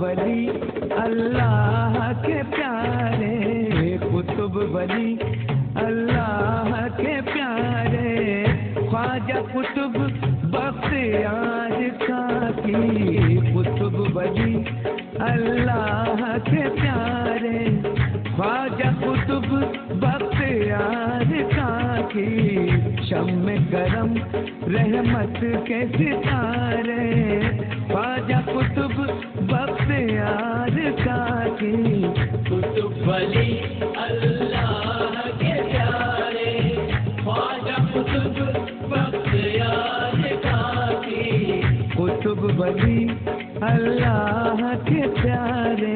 ولی اللہ کے پیارے، قطب ولی اللہ کے پیارے، خواجہ قطب بختیار کاکی، قطب ولی اللہ کے پیارے، خواجہ قطب بختیار کاکی، شمع کرم رحمت کے ستارے، خواجہ قطب بختیار کاکی، قطب ولی اللہ کے پیارے، خواجہ قطب بختیار کاکی، قطب ولی اللہ کے پیارے۔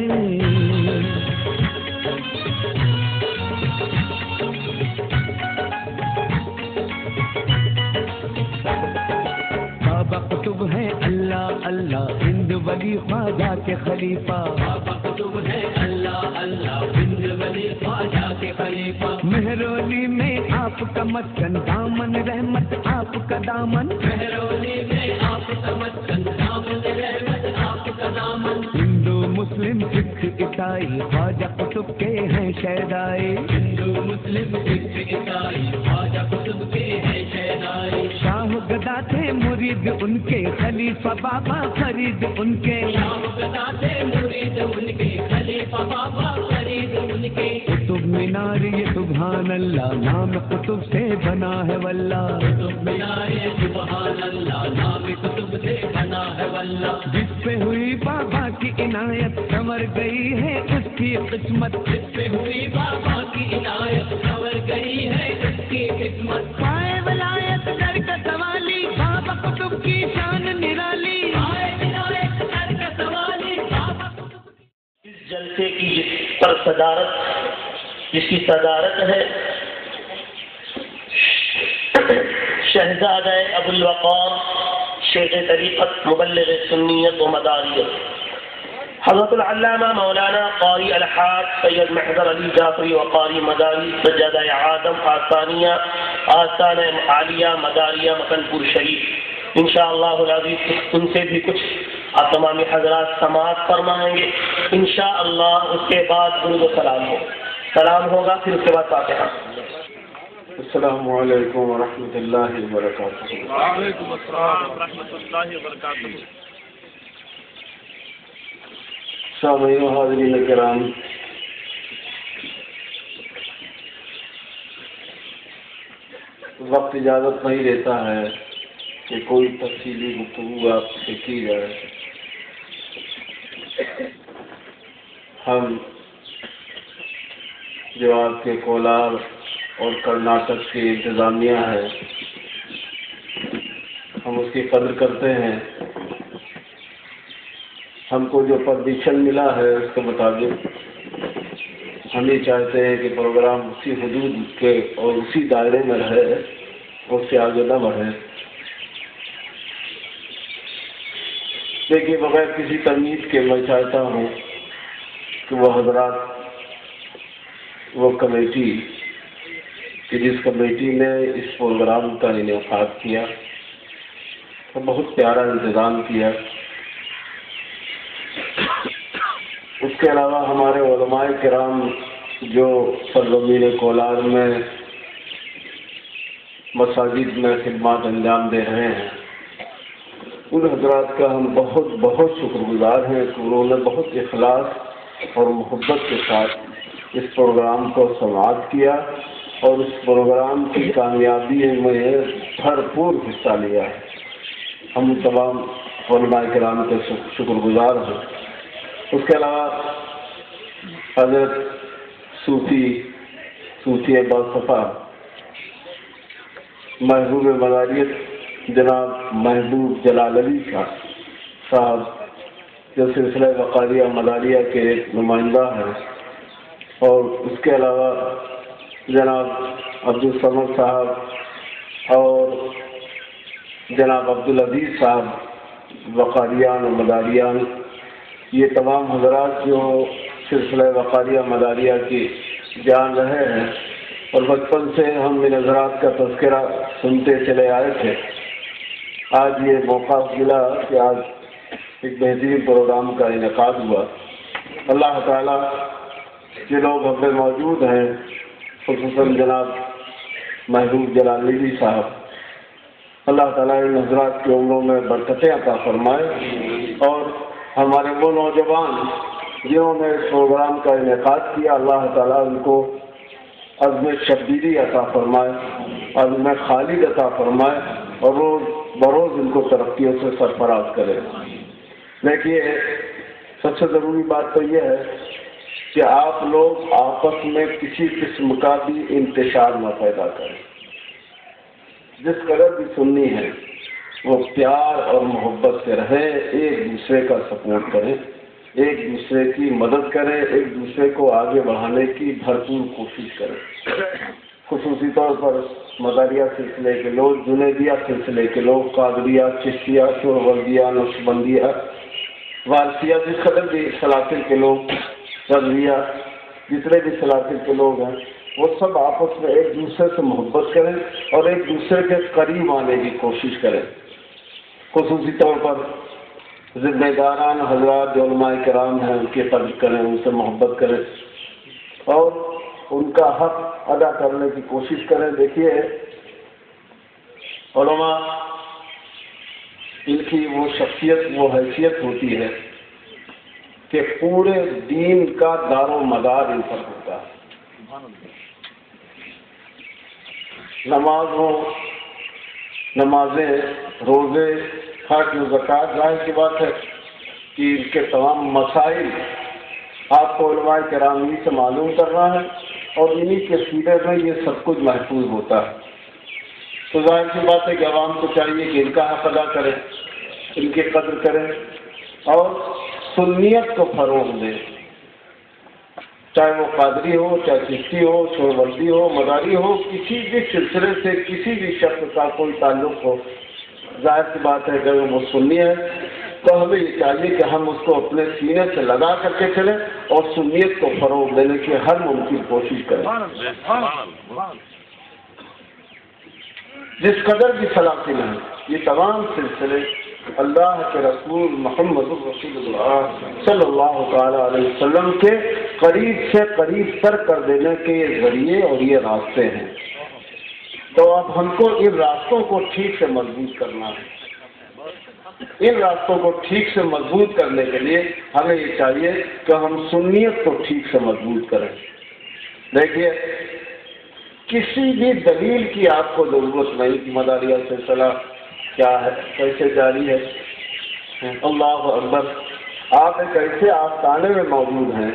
بابا قطب ہے اللہ اللہ، ہند ولی خواجہ کے خلیفہ، بابا قطب ہے اللہ اللہ، ہند ولی خواجہ کے خلیفہ، مہرولی میں آپ کا مسکن، دامن رحمت آپ کا دامن، مہرولی میں آپ کا مسکن، دامن رحمت آپ کا دامن، ہندو مسلم سکھ عیسائی خواجہ قطب کے ہیں شہدائی، ہندو مسلم سکھ عیسائی خواجہ قطب کے ہیں شہدائی، شاہ گدا تھے مرید ان کے، خلیفہ بابا فرید ان کے، شاہ گدا تھے مرید ان کے، خلیفہ بابا فرید ان کے، قطب مینار یہ سبحان اللہ، نام قطب سے بنا ہے واللہ، قطب مینار یہ سبحان اللہ، نام قطب سے بنا ہے واللہ، جس پہ ہوئی بابا کی عنایت سنور گئی ہے اس کی قسمت، جس پہ ہوئی بابا کی عنایت سنور گئی ہے اس کی قسمت، پائے ولایت در کا سوالی بابا قطب کی شان نرالی، پائے ولایت در کا سوالی بابا قطب کی۔ اس جلسے کی جس کی صدارت ہے شہزادہ ابو الوقار شیخ طریقت مبلغ سنیت و مداریت حضرت العلامہ مولانا قاری الحاج سید محضر علی جعفری وقاری مداری سجادہ آدم آستانیہ آستانہ عالیہ مداریہ مکن پور شریف، انشاءاللہ العزیز ان سے بھی کچھ آپ تمامی حضرات سماعت فرمائیں گے انشاءاللہ، اس کے بعد درود و سلام ہوگا، پھر اس کے بعد فاتحہ۔ السلام علیکم ورحمۃ اللہ وبرکاتہ۔ وعلیکم السلام ورحمۃ اللہ وبرکاتہ۔ سامعین و حاضرین کرام، وقت اجازت نہیں دیتا ہے کہ کوئی تفصیلی گفتگو آپ سے کی جائے۔ ہم جو آپ کے کولار اور کرناٹک کی انتظامیہ ہے، ہم اس کی قدر کرتے ہیں۔ ہم کو جو پرمیشن ملا ہے اس کے مطابق ہم یہ چاہتے ہیں کہ پروگرام اسی حدود کے اور اسی دائرے میں رہے، اس سے آگے نہ بڑھے۔ دیکھیے، بغیر کسی تمیز کے میں چاہتا ہوں کہ وہ حضرات، وہ کمیٹی کہ جس کمیٹی نے اس پروگرام کا انعقاد کیا، تو بہت پیارا انتظام کیا۔ اس کے علاوہ ہمارے علماء کرام جو سرزمین کولار میں مساجد میں خدمات انجام دے رہے ہیں، ان حضرات کا ہم بہت بہت شکر گزار ہیں کہ انہوں نے بہت اخلاص اور محبت کے ساتھ اس پروگرام کو سماعت کیا اور اس پروگرام کی کامیابی میں بھرپور حصہ لیا ہے۔ ہم تمام علماء کرام کے شکر گزار ہیں۔ اس کے علاوہ حضرت صوفی باصفا محبوب مداریت جناب محبوب جلال علی صاحب، جو سلسلہ وقاریہ مداریہ کے ایک نمائندہ ہیں، اور اس کے علاوہ جناب عبدالصمد صاحب اور جناب عبدالعزیز صاحب وقاریان و مداریان، یہ تمام حضرات جو سلسلہ وقاریہ مداریہ کی جان رہے ہیں اور بچپن سے ہم ان حضرات کا تذکرہ سنتے چلے آئے تھے۔ آج یہ موقع ملا کہ آج ایک بہترین پروگرام کا انعقاد ہوا۔ اللہ تعالیٰ جو لوگ ہم میں موجود ہیں، خصوصاً جناب محبوب جلالی صاحب، اللہ تعالیٰ ان حضرات کی عمروں میں برکتیں عطا فرمائے، اور ہمارے وہ نوجوان جنہوں نے اس پروگرام کا انعقاد کیا، اللہ تعالیٰ ان کو عزم شبیری عطا فرمائے، عزم خالد عطا فرمائے، اور روز بروز ان کو ترقیوں سے سرفراز کرے۔ دیکھیے، سب سے ضروری بات تو یہ ہے کہ آپ لوگ آپس میں کسی قسم کا بھی انتشار نہ پیدا کریں۔ جس قدر بھی سننی ہے وہ پیار اور محبت سے رہیں، ایک دوسرے کا سپورٹ کریں، ایک دوسرے کی مدد کریں، ایک دوسرے کو آگے بڑھانے کی بھرپور کوشش کریں۔ خصوصی طور پر مداریہ سلسلے کے لوگ، جنیدیہ سلسلے کے لوگ، قادریہ، چشتیہ، شہروردیہ، نقشبندیہ، وارثیہ، جس قدر بھی سلاسل کے لوگ، رضویہ، جتنے بھی سلاسل کے لوگ ہیں، وہ سب آپس میں ایک دوسرے سے محبت کریں اور ایک دوسرے کے قریب آنے کی کوشش کریں۔ خصوصی طور پر ذمہ داران حضرات جو علماء کرام ہیں، ان کی قدر کریں، ان سے محبت کریں اور ان کا حق ادا کرنے کی کوشش کریں۔ دیکھیے، علماء ان کی وہ شخصیت، وہ حیثیت ہوتی ہے کہ پورے دین کا دار و مدار ان پر ہوتا ہے۔ نمازیں، روزے، حج و زکوٰۃ، ظاہر کی بات ہے کہ ان کے تمام مسائل آپ کو علماء کرام ہی سے معلوم کرنا ہے، اور انہی کے سیرے میں یہ سب کچھ محفوظ ہوتا ہے۔ تو ظاہر کی بات ہے کہ عوام کو چاہیے کہ ان کا حق ادا کریں، ان کی قدر کریں اور سنیت کو فروغ دیں، چاہے وہ قادری ہو، چاہے چشتی ہو، شہروردی ہو، مداری ہو، کسی بھی سلسلے سے کسی بھی شخص کا کوئی تعلق ہو، ظاہر سی بات ہے کہ اگر وہ سنی ہے تو ہمیں یہ چاہیے کہ ہم اس کو اپنے سینے سے لگا کر کے چلیں اور سنیت کو فروغ دینے کی ہر ممکن کوشش کریں۔ جس قدر بھی سلاسل ہیں، یہ تمام سلسلے اللہ کے رسول محمد رسول اللہ صلی اللہ تعالیٰ علیہ وسلم کے قریب سے قریب تر کر دینے کے یہ ذریعے اور یہ راستے ہیں۔ تو اب ہم کو ان راستوں کو ٹھیک سے مضبوط کرنا ہے۔ ان راستوں کو ٹھیک سے مضبوط کرنے کے لیے ہمیں یہ چاہیے کہ ہم سنیت کو ٹھیک سے مضبوط کریں۔ دیکھیے، کسی بھی دلیل کی آپ کو ضرورت نہیں کہ مداریہ سلسلہ کیا ہے، کیسے جاری ہے۔ اللہ اکبر، آپ ایک ایسے آستانے میں موجود ہیں،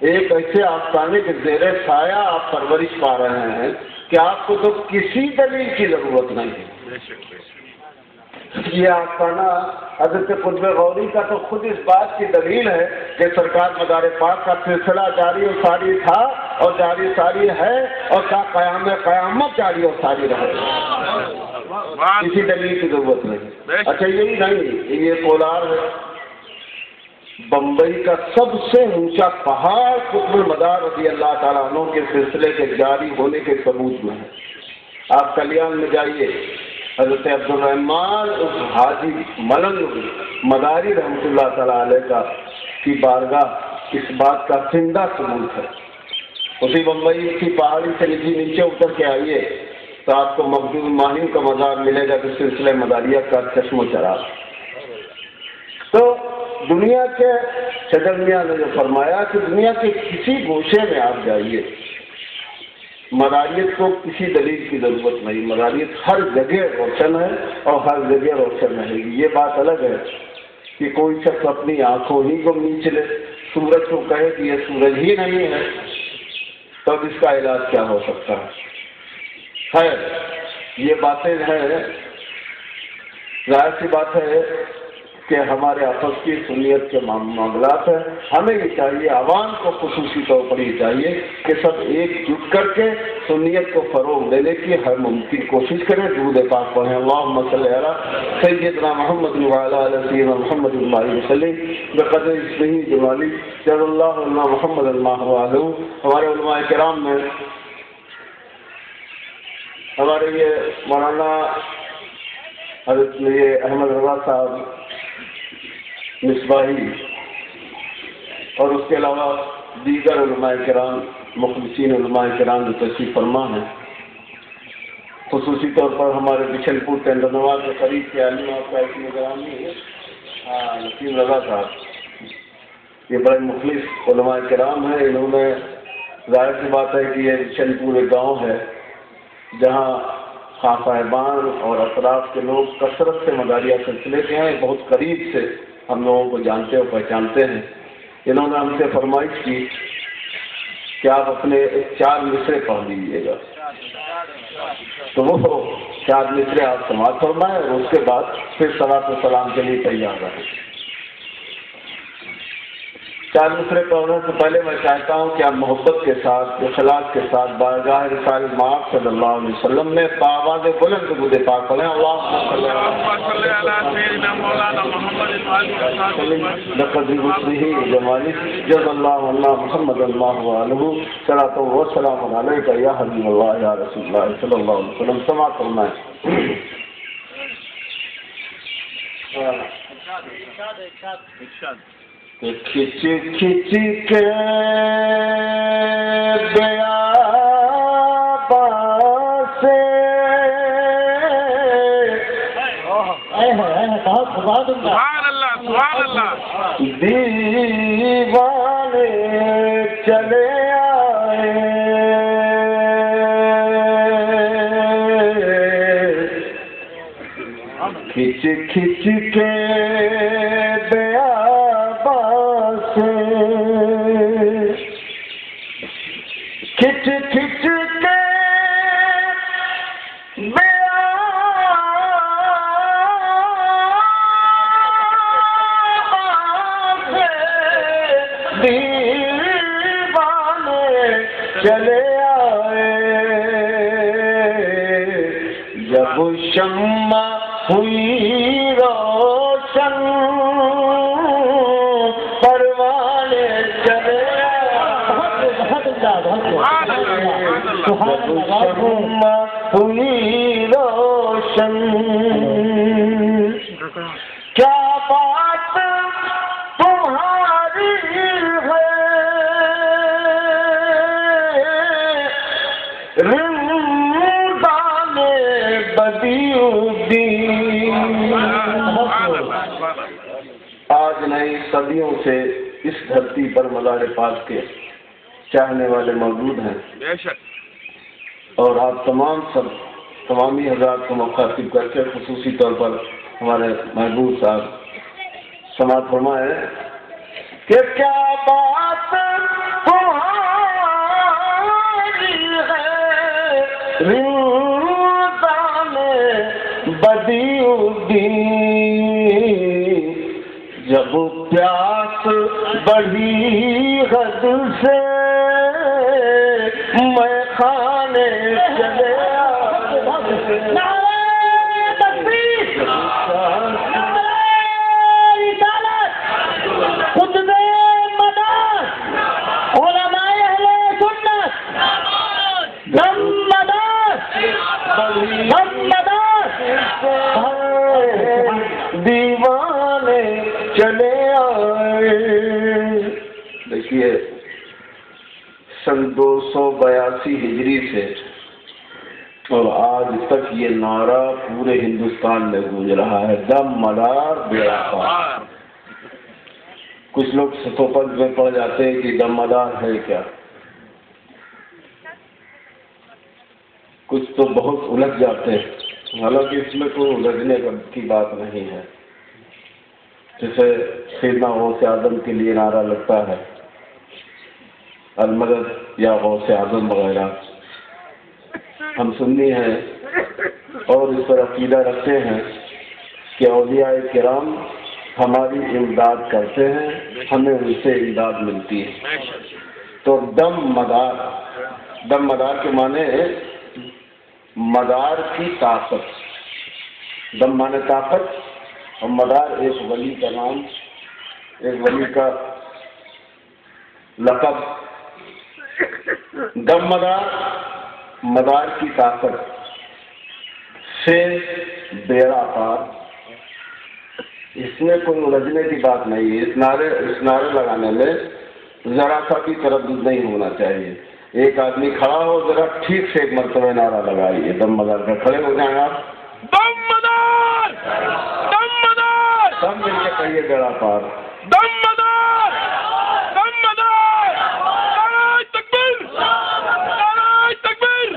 ایک ایسے آستانے کے زیر سایہ آپ پرورش پا رہے ہیں کہ آپ کو تو کسی دلیل کی ضرورت نہیں ہے۔ یہ آستانہ حضرت قطب غوری کا تو خود اس بات کی دلیل ہے کہ سرکار مدار پاک کا سلسلہ جاری و ساری تھا اور جاری ساری ہے اور تا قیام قیامت جاری و ساری رہے، کسی دلیل کی ضرورت نہیں۔ اچھا، یہی نہیں، یہ کولار ہے، بمبئی کا سب سے اونچا پہاڑ قطب المدار رضی اللہ تعالیٰ عنہ کے سلسلے کے جاری ہونے کے ثبوت میں ہے۔ آپ کلیان میں جائیے، حضرت عبد الرحمان اس حاجی ملنگ مداری رحمۃ اللہ تعالیٰ علیہ کی بارگاہ اس بات کا زندہ ثبوت ہے۔ اسی بمبئی کی پہاڑی سے نیچے اتر کے آئیے تو آپ کو مقدور ماہم کا مزار ملے گا، کہ سلسلہ مداریہ کا چشم و چراغ۔ تو دنیا کے صدر میاں نے جو فرمایا کہ دنیا کے کسی گوشے میں آپ جائیے، مداریت کو کسی دلیل کی ضرورت نہیں، مداریت ہر جگہ روشن ہے اور ہر جگہ روشن رہے گی۔ یہ بات الگ ہے کہ کوئی شخص اپنی آنکھوں ہی کو نیچ لے، سورج کو کہے کہ یہ سورج ہی نہیں ہے، تو اب اس کا علاج کیا ہو سکتا ہے؟ خیر، یہ باتیں ہیں، ظاہر سی بات ہے کہ ہمارے آپس کی سنیت کے معاملات ہیں۔ ہمیں یہ چاہیے، عوام کو خصوصی طور پر یہ چاہیے کہ سب ایک جٹ کر کے سنیت کو فروغ دینے کی ہر ممکن کوشش کریں۔ درود پاک پڑھیں، اللہم صلی علی سیدنا محمد وعلی آل سیدنا محمد وسلم بقدر اسمہ جلالی جل اللہ علیہ محمد اللہ علیہ۔ ہمارے علماء کرام میں ہمارے یہ مولانا حضرت احمد رضا صاحب مصباحی اور اس کے علاوہ دیگر علماء کرام، مخلصین علماء کرام جو تشریف فرما ہیں، خصوصی طور پر ہمارے بشن پور ٹینڈر نواز کے قریب کے عالم اور قائد نگرانی نسیم رضا صاحب، یہ بڑے مخلص علماء کرام ہیں. انہوں نے ظاہر سی بات ہے کہ یہ بشن پور ایک گاؤں ہے جہاں خاص صاحبان اور اطراف کے لوگ کثرت سے مداریہ سلسلے کے ہیں، بہت قریب سے ہم لوگوں کو جانتے اور پہچانتے ہیں. انہوں نے ہم سے فرمائش کی کہ آپ اپنے 4 مصرے پڑھ لیجیے گا، تو وہ 4 مصرے آپ سماعت فرمائیں اور اس کے بعد پھر صلاۃ و سلام کے لیے تیار رہیں. 4 مصرے پڑھنے سے پہلے میں چاہتا ہوں کہ آپ محبت کے ساتھ، اخلاص کے ساتھ بارگاہ رسالت مآب صلی اللہ علیہ وسلم میں بآواز بلند درود پاک پڑھیں. اللہم صلی علی سیدنا مولانا محمد لقد بحسنہ جمالہ جزا اللہ عنا محمد اللہ علیہ صلاۃ و سلام علیک یا حبیب اللہ یا رسول اللہ صلی اللہ علیہ وسلم. سماعت فرمائیں. کھچ کھچ کے بیاباں سے دیوانے چلے آئے، کھچ کھچ کے کھچ کھچ کے دیوانے چلے آئے، جب شمع ہوئی روشن پروانے چلے ہوئی روشن. کیا بات تمہاری ہے رندان بدیعالدین. آج نئی صدیوں سے اس دھرتی پر مزار پاک کے چاہنے والے موجود ہیں، اور آپ تمامی حضرات کو مخاطب کر کے خصوصی طور پر ہمارے محبوب صاحب سماعت فرمائے کہ کیا بات تمہاری ہے رندان بدیعالدین، جب پیاس بڑھی حد سے میں خانے چلے دیوانے چلے آئے. دیکھیے 282 ہجری سے اور آج تک یہ نعرہ پورے ہندوستان میں گونج رہا ہے، دم مدار بیڑا پار. کچھ لوگ ستوپد میں پڑ جاتے ہیں کہ دم مدار ہے کیا، کچھ تو بہت الجھ جاتے ہیں، حالانکہ اس میں کوئی الجھنے کی بات نہیں ہے. جیسے سیدنا غوث اعظم کے لیے نعرہ لگتا ہے المدد یا غوث اعظم وغیرہ، ہم سنی ہیں اور اس پر عقیدہ رکھتے ہیں کہ اولیاء کرام ہماری امداد کرتے ہیں، ہمیں ان سے امداد ملتی ہے. تو دم مدار کے معنی مدار کی طاقت، دم مانے طاقت اور مدار ایک ولی کا نام، ایک ولی کا لقب. دم مدار کی طاقت سے بیڑا پار. اس میں کوئی الجھنے کی بات نہیں ہے. اس نعرے لگانے میں ذرا سا بھی تردد نہیں ہونا چاہیے. ایک آدمی کھڑا ہو, ذرا ٹھیک سے ایک مرتبہ نعرہ لگائیے دم مدار کا. کھڑے ہو جائیں آپ, دم مدار, دم مدار, سب مل کے کہیے بیڑا پار. دم مدار, دم مدار, نعرہ تکبیر, نعرہ تکبیر,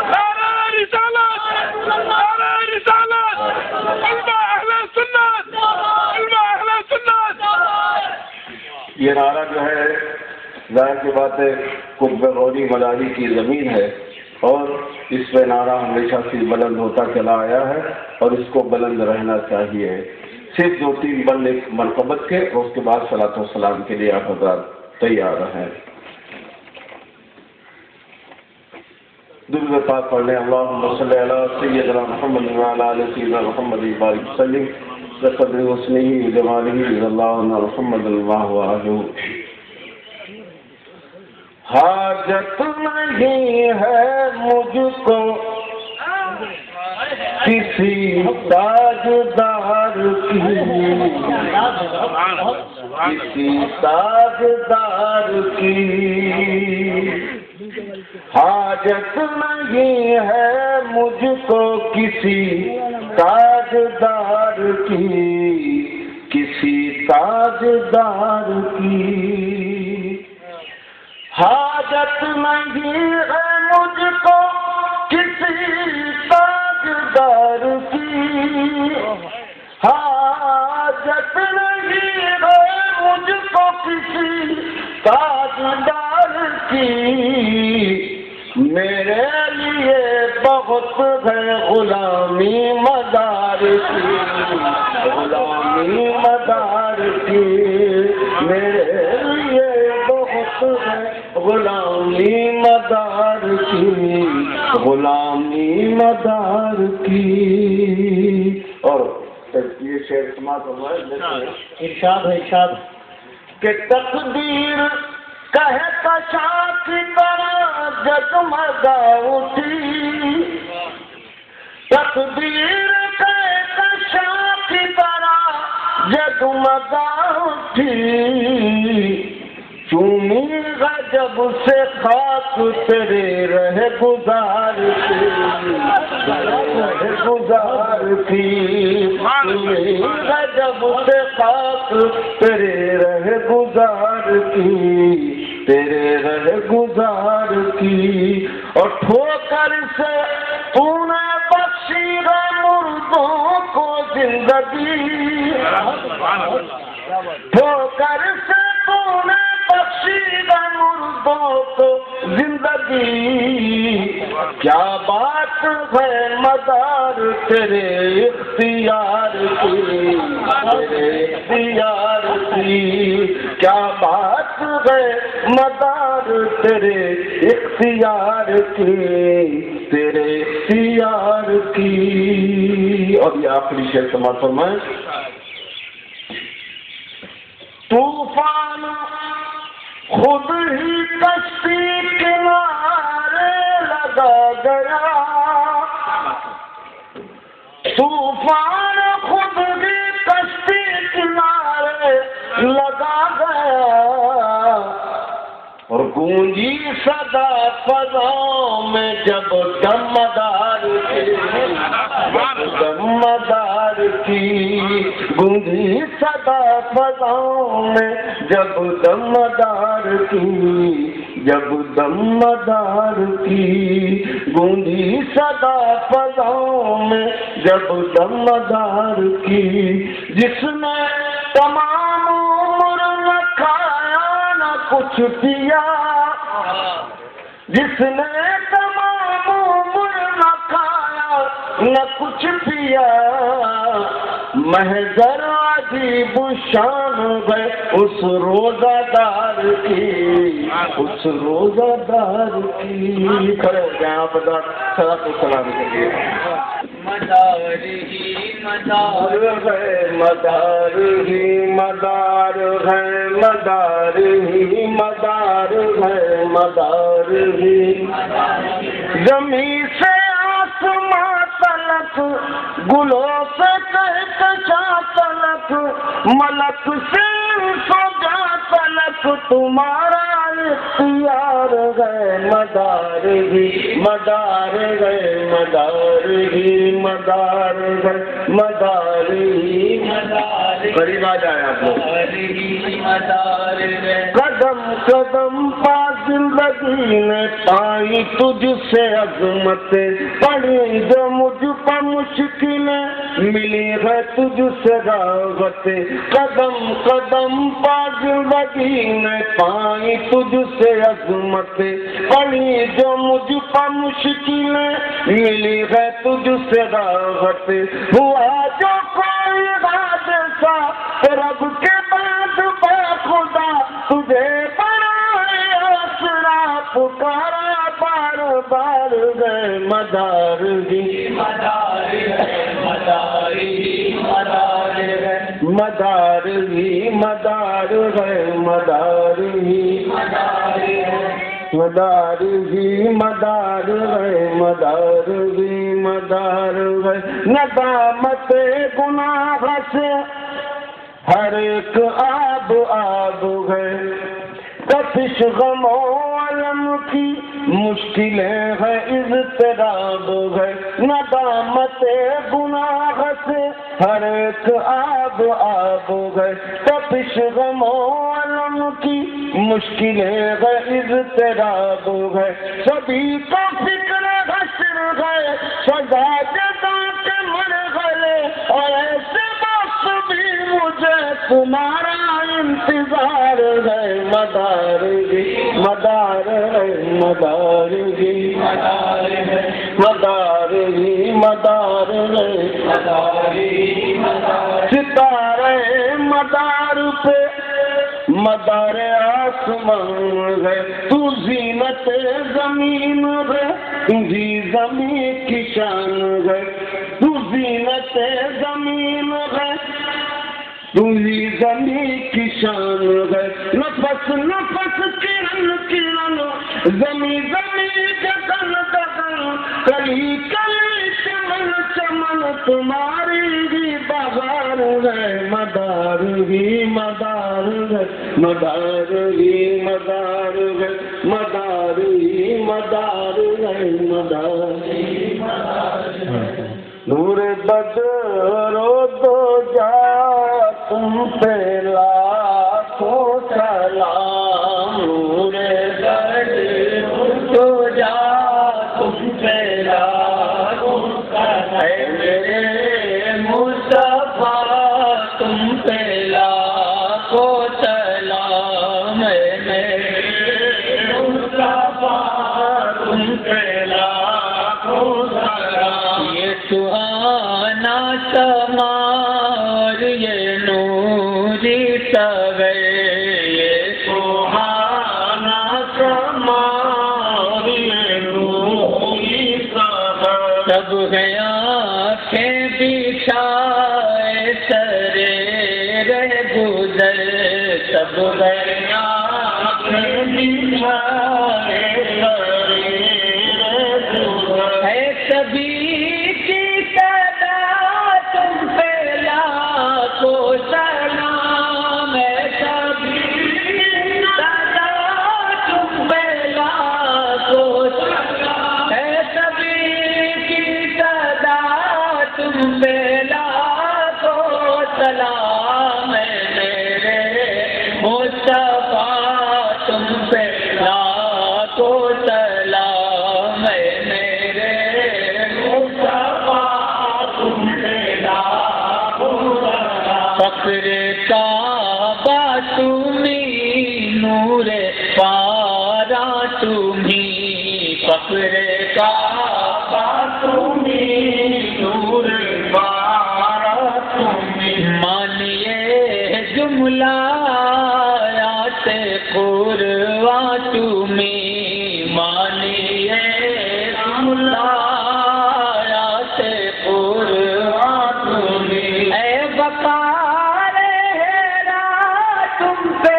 نعرہ رسالت, نعرہ رسالت, کلمہ اہل سنت, کلمہ اہل سنت. یہ نعرہ جو ہے ظاہر کی بات ہے قطب غوری مداری کی زمین ہے, اور اس پہ نعرہ ہمیشہ سے بلند ہوتا چلا آیا ہے, اور اس کو بلند رہنا چاہیے. صرف 2-3 بند ایک مرتبت کے, اور اس کے بعد صلاۃ والسلام کے لیے آپ حضرات تیار ہیں. درود پاک پڑھ لیں. اللہم صلی علی سیدنا محمد وعلی آل سیدنا محمد بارک وسلم بقدر حسنہ وجمالہ رضی اللہ عنہ محمد اللہ. حاجت نہیں ہے مجھ کو کسی تاجدار کی, کسی تاجدار کی. حاجت نہیں ہے مجھ کو کسی تاجدار کی, کسی تاجدار کی. حاجت نہیں ہے مجھ کو کسی تاجدار کی. حاجت نہیں ہے مجھ کو کسی تاجدار کی. میرے لیے بہت ہے غلامی مدار کی, غلامی مدار کی. میرے لیے بہت ہے غلامی مدار کی, غلامی مدار کی. اور یہ شعر سماعت ہوا ارشاد ہے, ارشاد کہ تقدیر کہے کشا کی طرح جگمگا اٹھی. تقدیر کہے کشا کی طرح جگمگا اٹھی. چومی گا جب سے خاک تیرے رہ گزار کی, رہ گزار کی. چومی گا جب سے خاک تیرے رہ گزار کی, تیرے رہ گزار کی. اور ٹھوکر سے تو نے بخشی ہے مردوں کو زندگی. ٹھوکر سے تو نے بخشیدہ مردوں کو زندگی. کیا بات ہے مدار تیرے اختیار کی, تیرے اختیار کی. کیا بات ہے مدار تیرے اختیار کی, تیرے اختیار کی. اور یہ آخری شعر سماعت فرمائیں. طوفان خود ہی کشتی کنارے لگا گیا. طوفان خود ہی کشتی کنارے لگا گیا. اور گونجی صدا فضاؤں میں جب دمدار کی, دمدار کی. گونجی صدا فضاؤں میں جب دمدار کی, جب دمدار کی. گونجی صدا فضاؤں میں جب دمدار کی. جس نے تمام عمر نہ کھایا نہ کچھ پیا, جس نے تمام عمر نہ کھایا نہ کچھ پیا. محضر عجیب شان ہے اس روزہ دار کی, اس روزہ دار کی. کھڑے ہو جائیں آپ صلاۃ والسلام کے لیے. مدار ہی مدار ہے, مدار ہی مدار ہے, مدار ہی مدار ہے, مدار ہی. زمین سے آسمان تلک فلک گلوں سے کہکشا تلک ملک سے سجا تلک تمہارا اختیار ہے مدار ہی مدار ہے مدار ہی مدار ہے مدار ہی مدار قریب آ جائے آپ لوگ. مدار ہے قدم قدم پا زندگی نے پائی تجھ سے عظمت پڑی جو مجھ پر مشکلیں ملی ہے تجھ سے راحت قدم قدم پا زندگی نے پائی تجھ سے عظمت پڑی جو مجھ پر مشکلیں ملی ہے تجھ سے راحت ہوا جو کوئی حادثہ رب کے بعد با خدا تجھے پکارا بار بار گئے مدار ہی مدار ہے مدار ہی مدار ہے مدار ہی مدار ہے مدار ہی مدار ہے مدار ہی مدار ہے مدار ہی مدار ہے ندامت گناہ سے ہر ایک آب آب ہے کشش غم و علم کی مشکلیں ہے اضطراب ہے ندامت گناہ سے ہر ایک آب آب ہے کشش غم و علم کی مشکلیں ہے اضطراب ہے سبھی کو فکر حشر ہے سزا جزا کے مر گئے اور ایسے وقت بھی مجھے تمہارا انتظار ہے مدار ہی مدار ہے مدار ہی مدار ہے مدار ہی مدار ہے مدار ہی مدار ستارے مدار پہ مدار آسمان ہے تو زینت زمین ہے تجھی زمین کی شان ہے تو زینت زمین ہے تجھی زمین کی شان ہے نفس نفس کرن کرن زمین زمین گگن گگن کلی کلی چمن چمن تمہاری ہی بہار ہے مدار ہی مدار ہے مدار ہی مدار ہے مدار ہی مدار ہے مدار ہی مدار ہے نور بدرو دو جا تم پہ لاکھوں سلام نور بدرو دو جا تم پہ لاکھوں سلام میرے مصطفیٰ تم پہ لاکھوں سلام میرے مصطفیٰ تم پہ لاکھوں سلام یہ سہانا سمار یہ نوری سوے یہ سہانا سمار یہ نوری سوے سب گیا آنکھیں بچھائے سرے رہ گزر سب گیا آنکھیں بچھائے سرے رہ گزر ہے سبھی سلام ہے سبھی صدا تم پہ لاکھوں سلام ہے سبھی کی صدا تم پہ لاکھوں سلام ہے میرے مصطفیٰ تم پہ لاکھوں سلام ہے میرے مصطفیٰ تم پہ لاکھوں فخر کعبہ تمہیں نور پارا تمہیں فخر کعبہ تمہیں نور پارا تمہیں مانیے جملہ آیات قرآن تمہیں مانیے جملہ آیات قرآن تمہیں اے بقا تم پہ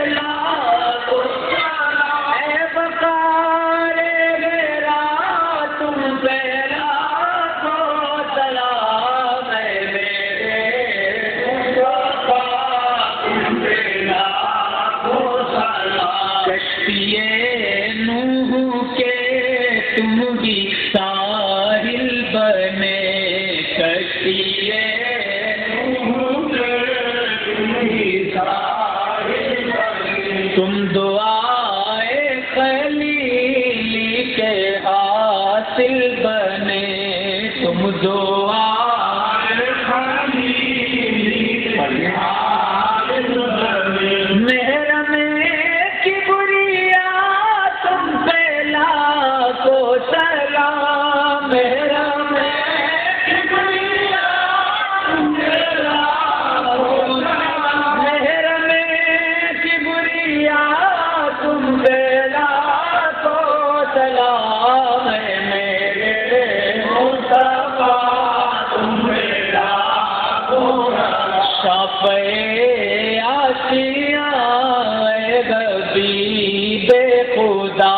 لاکھوں کشتی نوح کے تم بھی ساحل بنے کشتی نوح کے تم بھی ساحل بنے تم دعائے خلیل کے حاصل بنے تم دعائے خلیل کے حاصل بنے محرم کبریا تم پہ لاکھوں سلام محرم کبریا تم پہ لاکھوں سلام محرم کبریا تم پہ لاکھوں سلام میرے مصطفیٰ تم پہ لاکھوں شفیع آسیاں اے حبیب خدا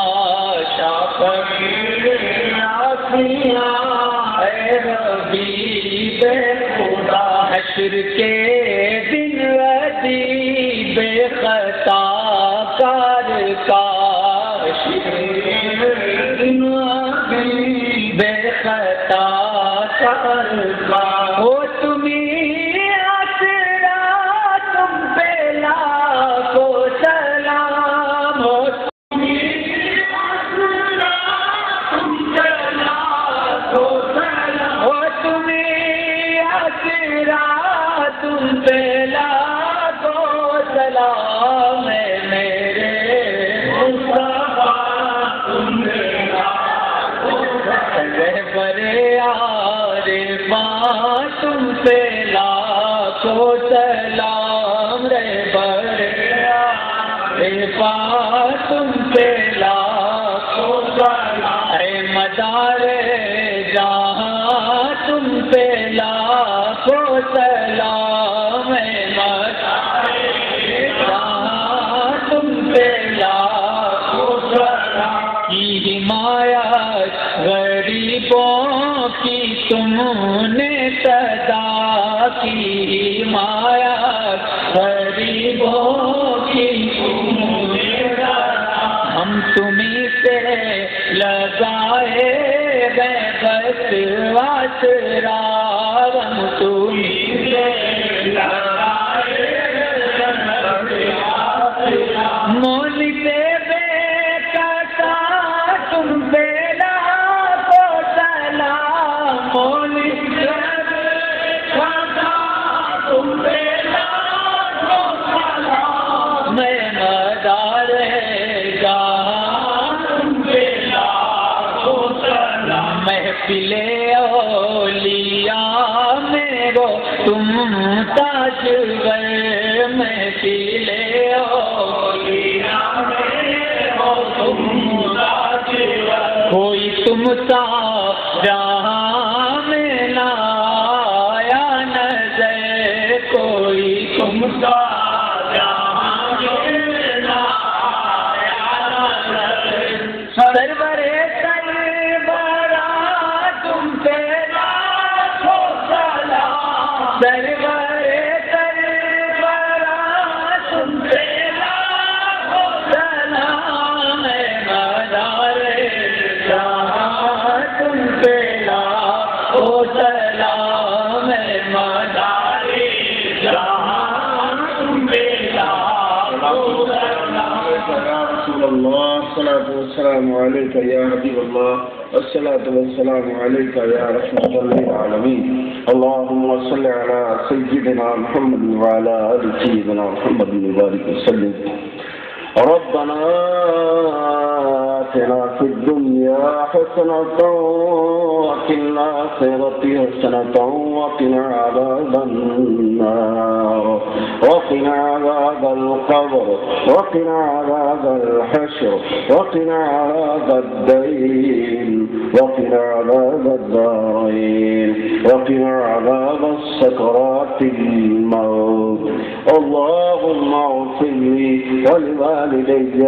شفیع آسیاں اے حبیب خدا حشر کے دن ادیب خطا کار کا حشر کے دن ادیب خطا کار کا ہو تمہیں آسرا تم پہ لاکھوں سلام ہو تمہیں آسرا تم پہ لاکھوں سلام ہو تمہیں آسرا تم پہ لاکھوں سلام میرے مصطفیٰ تم پہ لاکھوں سلام رہبر عارفاں تم پہ لاکھوں سلام رہبر عارفاں تم پہ لاکھوں سلام اے مدار جہاں تم پہ لاکھوں سلام اے مدار جہاں تم پہ لاکھوں سلام کی حمایت غریبوں کی تم نے صدا کی حمایت غریبوں کی تم نے صدا ہم تمہیں سے لگائے گئے بس واسرا ہم تمہیں سے لگائے مول سے بے کتا تم پہ لاکھوں سلام مول سے بے کتا تم پہ لاکھوں سلام میں مدار جہاں تم پہ لاکھوں سلام محفل اولیاء میں وہ تم تاجور محفل اولیاء میں وہ تم تاجور کوئی تم سا جہاں میں نہ آیا نظر کوئی تم سا جہاں میں نہ آیا نظر سرور سرورا تم پہ لاکھوں سلام سرور سرورا تم پہ لاکھوں سلام اے مدار جہاں تم پہ لاکھوں سلام اے مدار جہاں تم پہ لاکھوں سلام یا رسول اللہ الصلاة والسلام علیک یا حبیب اللہ الصلاة والسلام علیک یا رحمت للعالمین اللہم صل علی سیدنا محمد وعلی آل سیدنا محمد وبارک وسلم ربنا آتنا في الدنيا حسنة وفي الآخرة حسنة وقنا عذاب النار وقنا عذاب القبر وقنا عذاب الحشر وقنا عذاب الدين وقنا عذاب الدارين وقنا عذاب السكرات الموت اللهم اغفر لي ولوالدي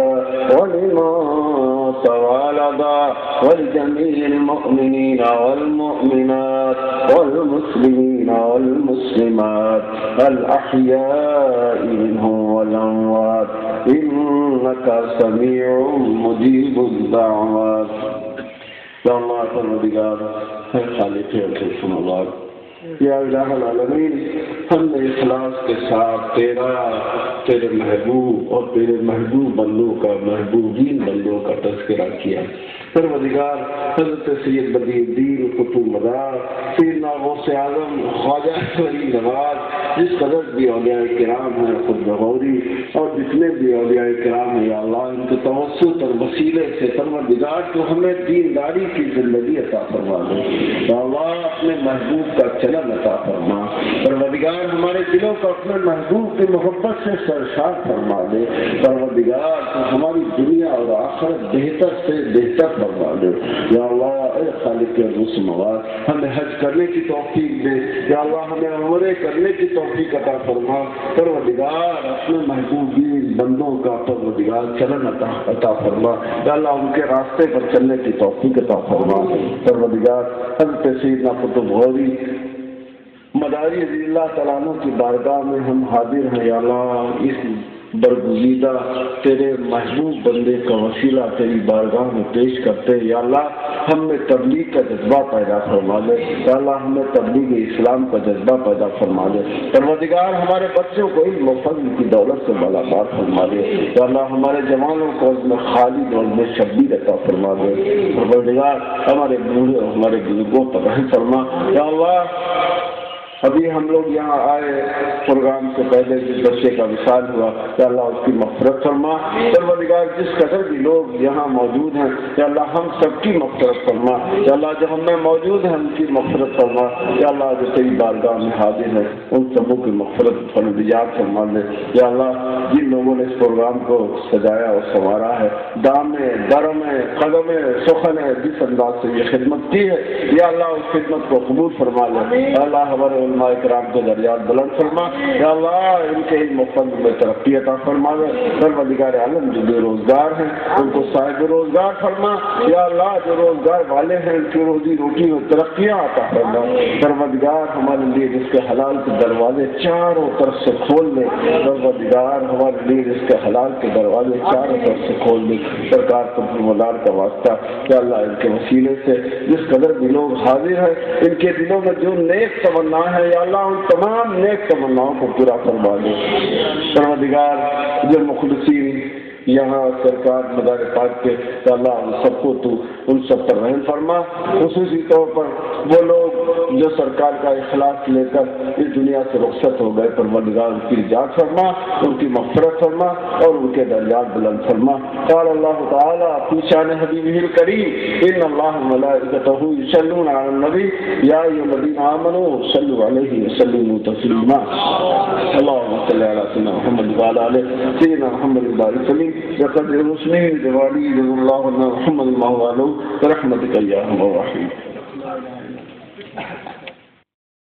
ولمن تولد ولجميع المؤمنين والمؤمنات والمسلمين والمسلمات الأحياء منهم والأموات إنك سميع مجيب الدعوات. یا اللہ پروردگار ہے خالق السماوات، یا الہ العالمین، ہم نے اخلاص کے ساتھ تیرے محبوب اور تیرے محبوب بندوں کا، محبوبین بندوں کا تذکرہ کیا. پروردگار حضرت سید بدیع الدین قطب مدار، سیدنا غوث اعظم خواجہ ولی نواز، جس قدر بھی اولیاء کرام ہیں خود بغوری اور جتنے بھی اولیاء کرام ہیں یا اللہ، ان کے توسط اور وسیلے سے پروردگار تو ہمیں دینداری کی زندگی عطا فرما دے. یا اللہ اپنے محبوب کا چلن عطا فرما. پروردگار ہمارے دلوں کو اپنے محبوب کی محبت سے سرشار فرما دے. پروردگار تو ہماری دنیا اور آخرت بہتر سے بہتر فرما دے. یا اللہ اے خالق السماوات، ہمیں حج کرنے کی توفیق دے. یا اللہ ہمیں عمرے کرنے کی توفیق عطا فرما. پروردگار اپنے محبوبین بندوں کا پروردگار چلن عطا فرما. یا اللہ ان کے راستے پر چلنے کی توفیق عطا فرما. پروردگار حضرت سیدنا قطب غوری مداری رضی اللہ تعالیٰ عنہ کی بارگاہ میں ہم حاضر ہیں. یا اللہ اس برگزیدہ تیرے محبوب بندے کا وسیلہ تیری بارگاہ میں پیش کرتے. یا اللہ ہم میں تبلیغ کا جذبہ پیدا فرما دے. یا اللہ ہم میں تبلیغ اسلام کا جذبہ پیدا فرما دے. پروردگار ہمارے بچوں کو علم و فضل کی دولت سے مالامال فرما دے. یا اللہ ہمارے جوانوں کو عزم خالد اور عزم شبیر عطا فرما دے. پروردگار ہمارے بوڑھے اور ہمارے بزرگوں پر رحم فرما. یا اللہ ابھی ہم لوگ یہاں آئے پروگرام سے پہلے جس بچے کا وصال ہوا، یا اللہ اس کی مغفرت فرما. پروردگار جس قدر بھی لوگ یہاں موجود ہیں یا اللہ ہم سب کی مغفرت فرما. یا اللہ جو ہم میں موجود ہیں ان کی مغفرت فرما. یا اللہ جو تیری بارگاہ میں حاضر ہیں ان سبوں کی مغفرت فرمایا فرما دے. یا اللہ جن لوگوں نے اس پروگرام کو سجایا اور سنوارا ہے، دامے درمے قدمے سخن ہے، جس انداز سے یہ خدمت کی ہے، یا اللہ اس خدمت کو قبول فرما لے. یا اللہ ہمارے علماء کرام کے درجات بلند فرما. یا اللہ ان کے علم و فضل میں ترقی عطا فرما دے. پروردگار عالم جو بے روزگار ہیں ان کو صاحب روزگار فرما. یا اللہ جو روزگار والے ہیں ان کی روزی روٹی میں ترقیاں عطا فرما. پروردگار ہمارے لیے جس کے حلال کے دروازے چاروں طرف سے کھول دے. پروردگار ہمارے لیے جس کے حلال کے دروازے چاروں طرف سے کھول دے. سرکار مدار کا واسطہ یا اللہ ان کے وسیلے سے جس قدر بھی لوگ حاضر ہیں ان کے دلوں میں جو نیک تمنا ہے یا اللہ ان تمام نیک تمناؤں کو پورا فرما دے. پروردگار جو مخلصین یہاں سرکار مدار پاک کے یا اللہ ان سب کو تو ان سب پر رحم فرما. خصوصی طور پر وہ لوگ جو سرکار کا اخلاص لے کر اس دنیا سے رخصت ہو گئے، پروردگار ان کی رجاعت فرما، ان کی مغفرت فرما اور ان کے درجات بلند فرما. قال اللہ تعالی فی شان حبیبہ الکریم ان اللہ ملائکتہ یصلون علی النبی یا ایھا الذین آمنوا صلوا علیہ وسلموا تسلیما. اللهم صل علی سیدنا محمد وعلی آل سیدنا محمد وبارک وسلم وقدر المسلمین جواری اللہ محمد اللہ برحمتک یا ارحم الراحمین.